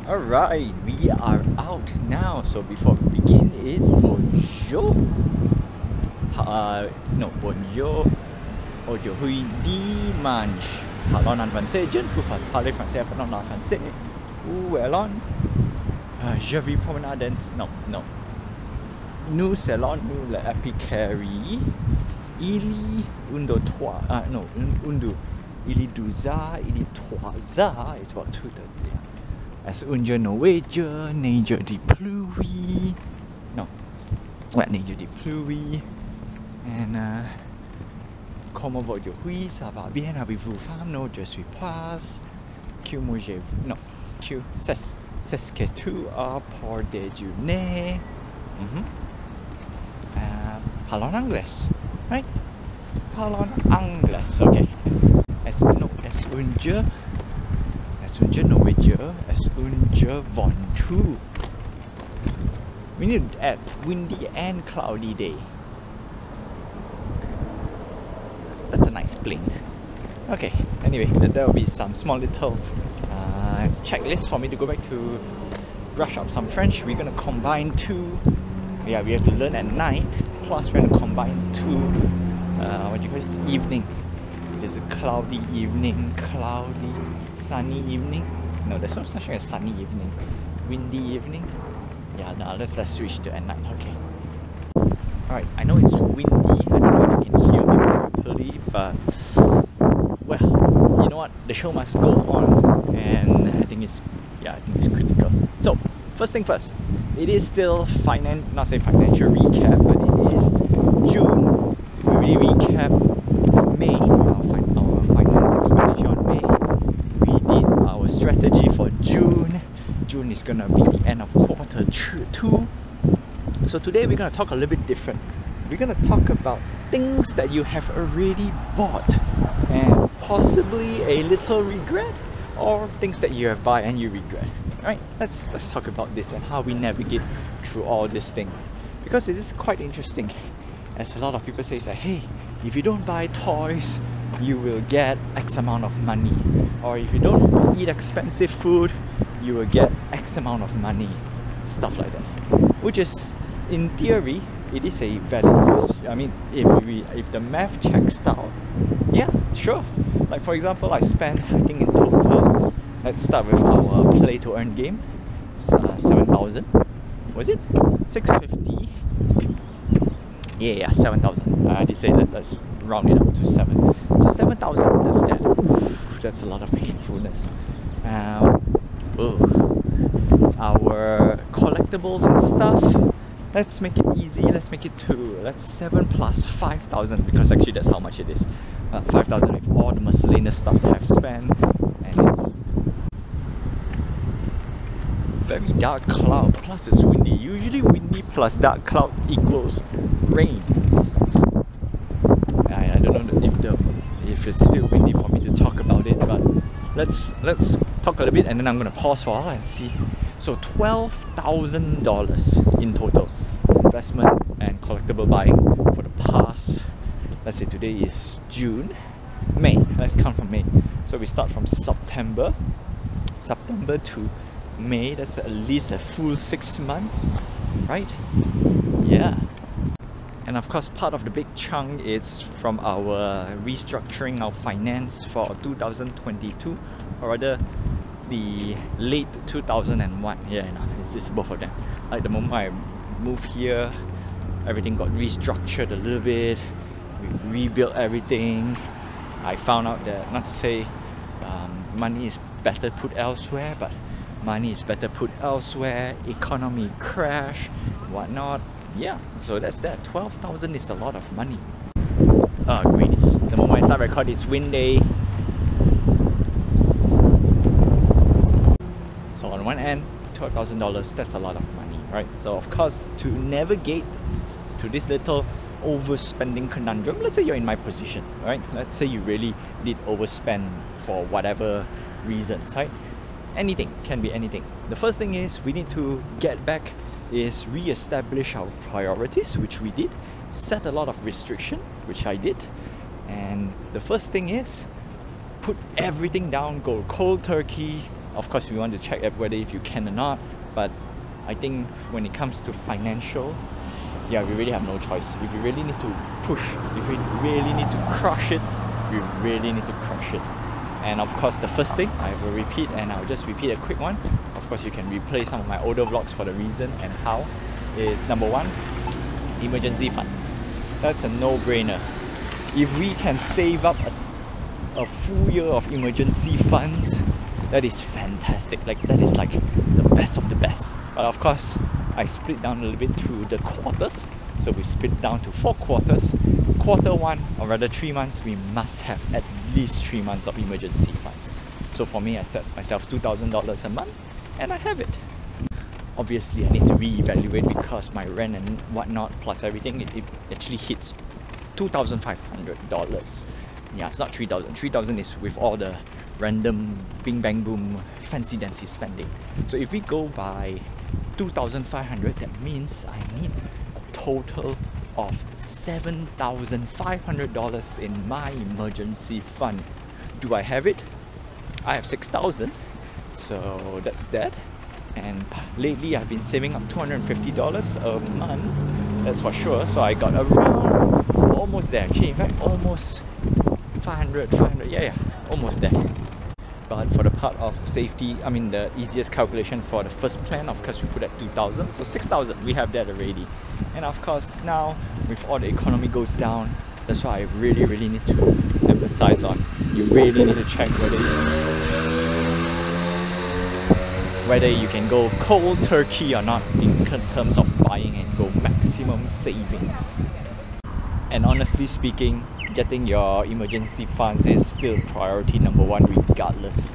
Alright, we are out now. So before we begin is bonjour. Bonjour. Aujourd'hui dimanche. Parlons en français. Je ne peux pas parler français pendant en français. Où allons? Je vais promener dans... Non. Nous allons nous l'appliquer. Il y a trois... Il y a 12 heures, il y a 3 heures. It's about 2:30. Est-ce un Norvégien, neige de pluie? Non. Ouais, neige de pluie. Et comment va aujourd'hui? Ça va bien? Avez-vous faim? Non, je suis pas. Que mangez-vous? Non. C'est ce que tu as pour déjeuner. Parlons anglais. Right? Parlons anglais. Okay. Est-ce un jeu? Norvégien, est un jeu venture? We need to add windy and cloudy day. That's a nice bling. Okay, anyway, there will be some small little checklist for me to go back to brush up some French. We're gonna combine two. Yeah, we have to learn at night. Plus, we're gonna combine two. What do you call it? Evening. There's a cloudy evening, sunny evening. No, there's no such thing as sunny evening. Windy evening. Yeah, now let's switch to at night. Okay. Alright, I know it's windy. I don't know if you can hear me properly, but well, you know what? The show must go on, and I think it's critical. So, first thing first. It is still not say financial recap, but it is June. We recap May, our finance expenditure on May. We did our strategy for June. June is gonna be the end of quarter 2. So today we're gonna talk a little bit different. We're gonna talk about things that you have already bought and possibly a little regret, or things that you have bought and you regret. Alright, let's talk about this and how we navigate through all this thing, because it is quite interesting. As a lot of people say that, hey, if you don't buy toys, you will get X amount of money, or if you don't eat expensive food, you will get X amount of money, stuff like that. Which is, in theory, it is a valid question. I mean, if the math checks out, yeah, sure. Like for example, I spent, I think in total, let's start with our play to earn game, 7,000. Was it 650? Yeah, 7,000. I did say that. Let's round it up to 7. So 7,000. That's a lot of painfulness. Our collectibles and stuff. Let's make it easy. Let's make it 7 plus 5,000, because actually that's how much it is. 5,000 with all the miscellaneous stuff that I've spent, and it's very dark cloud. Plus it's windy. Usually windy plus dark cloud equals rain. I don't know if it's still windy for me to talk about it, but let's talk a little bit, and then I'm gonna pause for a while and see. So $12,000 in total investment and collectible buying for the past, let's say today is May. Let's count from May. So we start from September to May. That's at least a full 6 months, right? Yeah. And of course, part of the big chunk is from our restructuring our finance for 2022, or rather the late 2001. Yeah, no, it's both of them. Like the moment I moved here, everything got restructured a little bit. We rebuilt everything. I found out that, not to say money is better put elsewhere, but money is better put elsewhere. Economy crash, whatnot. Yeah, so that's that. 12,000 is a lot of money. Great. The moment I start recording, it's wind day. So on one end, $12,000, that's a lot of money, right? So of course, to navigate to this little overspending conundrum, let's say you're in my position, right? Let's say you really did overspend for whatever reasons, right? Anything, can be anything. The first thing is we need to get back is re-establish our priorities, which we did, set a lot of restriction, which I did, and the first thing is put everything down, go cold turkey, Of course, we want to check whether if you can or not, but I think when it comes to financial, yeah, we really have no choice. If we really need to push, if we really need to crush it, we really need to crush it. And of course, the first thing, I will repeat, and I'll just repeat a quick one. Of course, you can replay some of my older vlogs for the reason and how, is number one, emergency funds. That's a no-brainer. If we can save up a full year of emergency funds, that is fantastic. Like, that is like the best of the best. But of course, I split down a little bit through the quarters. So we split down to 4 quarters. Quarter 1, or rather 3 months, we must have at least 3 months of emergency funds. So for me, I set myself $2,000 a month, and I have it. Obviously, I need to reevaluate because my rent and whatnot plus everything, it actually hits $2,500. Yeah, it's not 3,000. 3,000 is with all the random bing bang boom fancy dancy spending. So if we go by 2,500, that means I need a total of $7,500 in my emergency fund. Do I have it? I have 6,000, so that's that. And lately I've been saving up $250 a month, that's for sure. So I got around almost there actually, in fact almost 500, yeah, almost there. But for the part of safety, I mean the easiest calculation for the first plan, of course we put at 2,000, so 6,000, we have that already. And of course now, with all the economy goes down, that's why I really need to emphasize on, you really need to check whether you can go cold turkey or not in terms of buying and go maximum savings. And honestly speaking, getting your emergency funds is still priority number 1 regardless.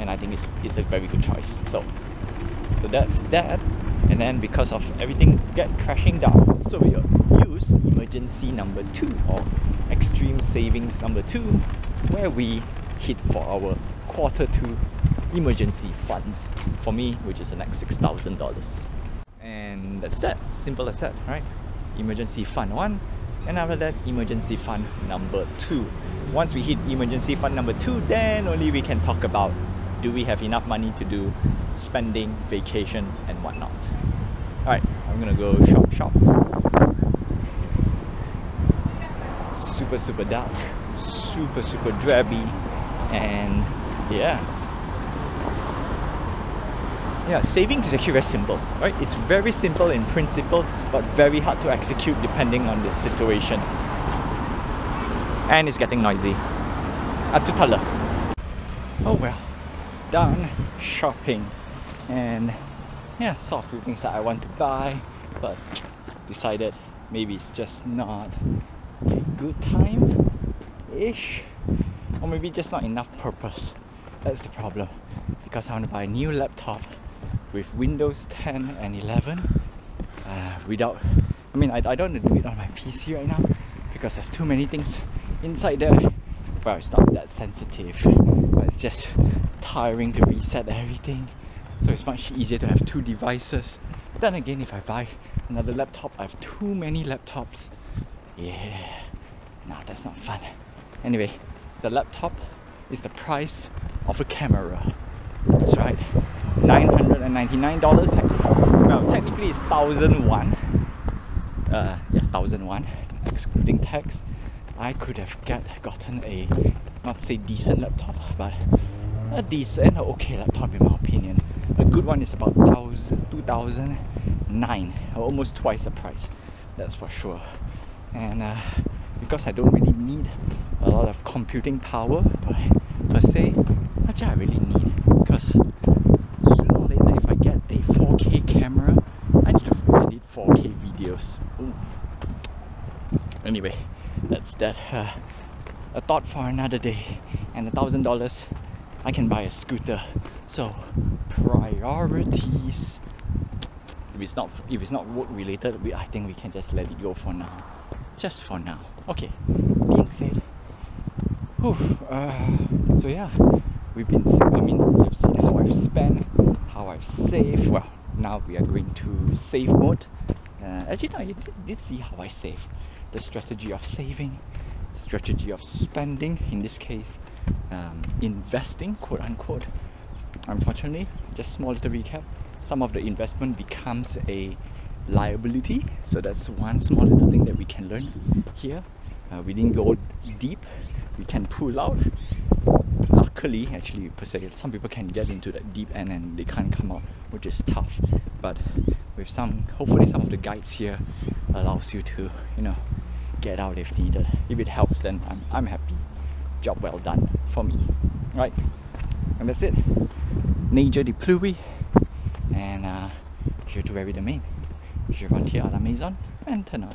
And I think it's a very good choice. So that's that. And then because of everything get crashing down, so we use emergency number 2 or extreme savings number 2, where we hit for our quarter 2 emergency funds. For me, which is the next $6,000. And that's that. Simple as that, right? Emergency fund 1. And after that, emergency fund number 2. Once we hit emergency fund number 2, then only we can talk about, do we have enough money to do spending, vacation and whatnot. Alright, I'm gonna go shop. Super dark, super drabby, and yeah, savings is actually very simple, right? It's very simple in principle, but very hard to execute depending on the situation. And it's getting noisy. Atutala. Oh well, done shopping, and yeah, saw a few things that I want to buy, but decided maybe it's just not a good time-ish, or maybe just not enough purpose. That's the problem, because I want to buy a new laptop with Windows 10 and 11 without, I mean, I don't want to do it on my PC right now because there's too many things inside there. Well, it's not that sensitive, but it's just tiring to reset everything, so it's much easier to have 2 devices. Then again, if I buy another laptop, I have too many laptops. Yeah, no, that's not fun. Anyway, the laptop is the price of a camera. That's right, $999. Well, technically it's 1,001. Yeah, 1,001, excluding tax. I could have gotten a, not say decent laptop, but a decent or okay laptop in my opinion. A good one is about 2,009, almost twice the price, that's for sure. And because I don't really need a lot of computing power per se, actually I really need, because sooner or later if I get a 4K camera, I need to edit 4K videos. Ooh. Anyway, that's that. A thought for another day. And $1,000, I can buy a scooter. So priorities. If it's not work related, I think we can just let it go for now. Just for now. Okay. Being said, so yeah, we've seen how I've spent, how I've saved. Well, now we are going to save mode. Actually, no, you did see how I save. The strategy of saving, strategy of spending, in this case investing, quote unquote, unfortunately, just small little recap, some of the investment becomes a liability. So that's one small little thing that we can learn here. We didn't go deep, we can pull out. Luckily, actually, per se, some people can get into that deep end and they can't come out, which is tough. But with hopefully some of the guides here allows you to, get out if needed. If it helps, then I'm happy. Job well done for me, right? And that's it. Nature de pluie, and je dois domaine. Je rentre à la maison maintenant.